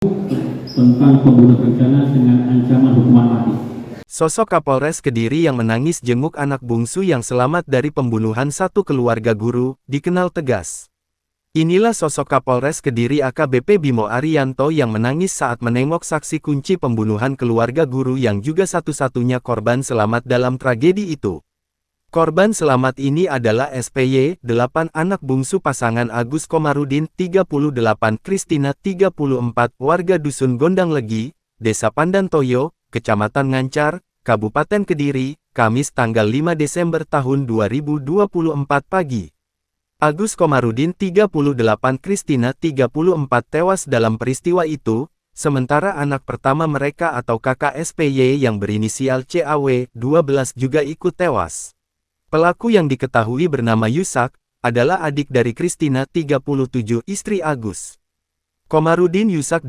tentang pembunuhan berencana dengan ancaman hukuman mati. Sosok Kapolres Kediri yang menangis jenguk anak bungsu yang selamat dari pembunuhan satu keluarga guru, dikenal tegas. Inilah sosok Kapolres Kediri AKBP Bimo Arianto yang menangis saat menengok saksi kunci pembunuhan keluarga guru yang juga satu-satunya korban selamat dalam tragedi itu. Korban selamat ini adalah SPY, 8 anak bungsu pasangan Agus Komarudin, 38, Kristina, 34, warga Dusun Gondang Legi, Desa Pandantoyo, Kecamatan Ngancar, Kabupaten Kediri, Kamis tanggal 5 Desember tahun 2024 pagi. Agus Komarudin 38, Kristina 34 tewas dalam peristiwa itu, sementara anak pertama mereka atau kakak SPY yang berinisial CAW, 12 juga ikut tewas. Pelaku yang diketahui bernama Yusak, adalah adik dari Kristina 37, istri Agus Komarudin. Yusak